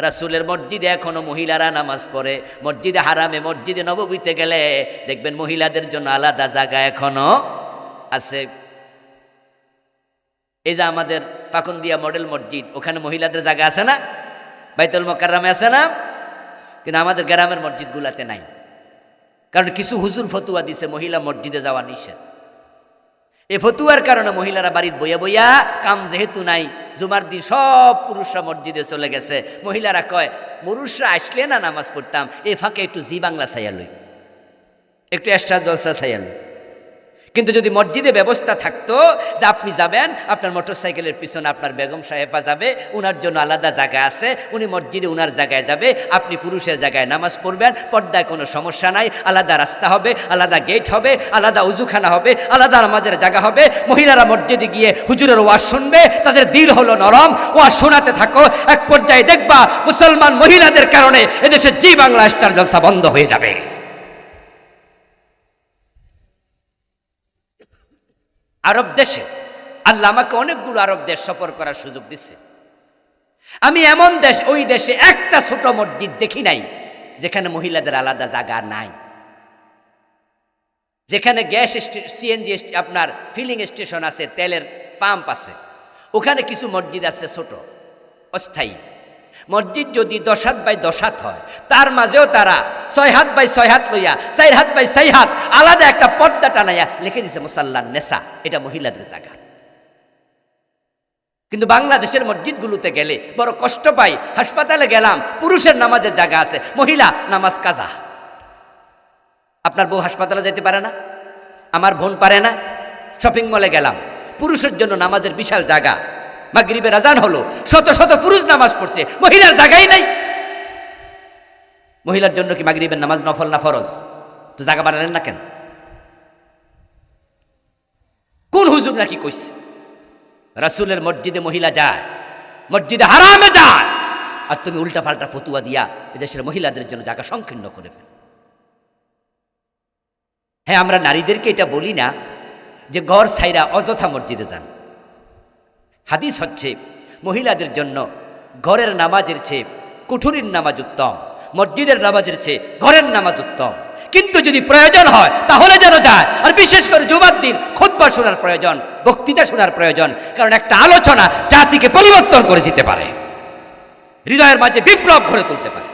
রাসূলের মসজিদে এখনো মহিলারা নামাজ পড়ে। মসজিদে হারামে, মসজিদে নববীতে গেলে দেখবেন মহিলাদের জন্য আলাদা জায়গা এখনো আছে। এই যে আমাদের পাকুন্দিয়া মডেল মসজিদ, ওখানে মহিলাদের জায়গা আছে না? বাইতুল মোকাররমে আছে না? কিন্তু আমাদের গ্রামের মসজিদগুলোতে নাই। কারণ কিছু হুজুর ফতুয়া দিছে মহিলা মসজিদে যাওয়া নিষেধ। এই ফতুয়ার কারণে মহিলারা বাড়িতে বইয়া বইয়া, কাম যেহেতু নাই, জুমার দিন সব পুরুষরা মসজিদে চলে গেছে। মহিলারা কয় পুরুষরা আসলে না নামাজ পড়তাম, এ ফাঁকে একটু জি বাংলা ছাইয়া লই, একটু এক্সট্রা জলসা ছাইয়া লই। কিন্তু যদি মসজিদে ব্যবস্থা থাকতো যে আপনি যাবেন, আপনার মোটরসাইকেলের পিছনে আপনার বেগম সাহেবা যাবে, উনার জন্য আলাদা জায়গা আছে, উনি মসজিদে উনার জায়গায় যাবে, আপনি পুরুষের জায়গায় নামাজ পড়বেন, পর্দায় কোনো সমস্যা নাই, আলাদা রাস্তা হবে, আলাদা গেট হবে, আলাদা উজুখানা হবে, আলাদা নামাজের জায়গা হবে। মহিলারা মসজিদে গিয়ে হুজুরের ওয়াজ শুনবে, তাদের দিল হলো নরম, ওয়াজ শোনাতে থাকো, এক পর্যায়ে দেখবা মুসলমান মহিলাদের কারণে এদেশে জি বাংলা স্টার জলসা বন্ধ হয়ে যাবে। আরব দেশে আল্লাহ আমাকে অনেকগুলো আরব দেশ সফর করার সুযোগ দিচ্ছে। আমি এমন দেশ, ওই দেশে একটা ছোট মসজিদ দেখি নাই যেখানে মহিলাদের আলাদা জায়গা নাই। যেখানে গ্যাস সিএনজি আপনার ফিলিং স্টেশন আছে, তেলের পাম্প আছে, ওখানে কিছু মসজিদ আছে ছোট অস্থায়ী মসজিদ। যদি 10 হাত বাই 10 হাত হয়, তার মাঝেও তারা 6 হাত বাই 6 হাত লইয়া 4 হাত বাই 4 হাত আলাদা একটা পর্দা টানাইয়া লিখে দিছে মুসাল্লান নেসা, এটা মহিলাদের জায়গা। কিন্তু বাংলাদেশের মসজিদগুলোতে গেলে বড় কষ্ট পাই। হাসপাতালে গেলাম, পুরুষের নামাজের জায়গা আছে, মহিলা নামাজ কাজা। আপনার বউ হাসপাতালে যেতে পারে না, আমার বোন পারে না। শপিং মলে গেলাম, পুরুষের জন্য নামাজের বিশাল জায়গা, মাগরিবের আজান হলো, শত শত পুরুষ নামাজ পড়ছে, মহিলার জায়গাই নাই। মহিলার জন্য কি মাগরিবের নামাজ নফল না ফরজ? তো জায়গা বানালেন না কেন? কোন হুজুর নাকি কইছে রাসূলের মসজিদে মহিলা যায়, মসজিদে হারামে যায়, আর তুমি উল্টা পাল্টা ফতুয়া দিয়া এদেশের মহিলাদের জন্য জায়গা সংকীর্ণ করে ফেল। হ্যাঁ, আমরা নারীদেরকে এটা বলি না যে ঘর ছাইরা অযথা মসজিদে যান। হাদিস হচ্ছে মহিলাদের জন্য ঘরের নামাজের চেয়ে কুঠুরির নামাজ উত্তম, মসজিদের নামাজের চেয়ে ঘরের নামাজ উত্তম। কিন্তু যদি প্রয়োজন হয় তাহলে যেন যায়। আর বিশেষ করে জুমার দিন খুতবা শোনার প্রয়োজন, বক্তৃতা শোনার প্রয়োজন। কারণ একটা আলোচনা জাতিকে পরিবর্তন করে দিতে পারে, হৃদয়ের মাঝে বিপ্লব গড়ে তুলতে পারে।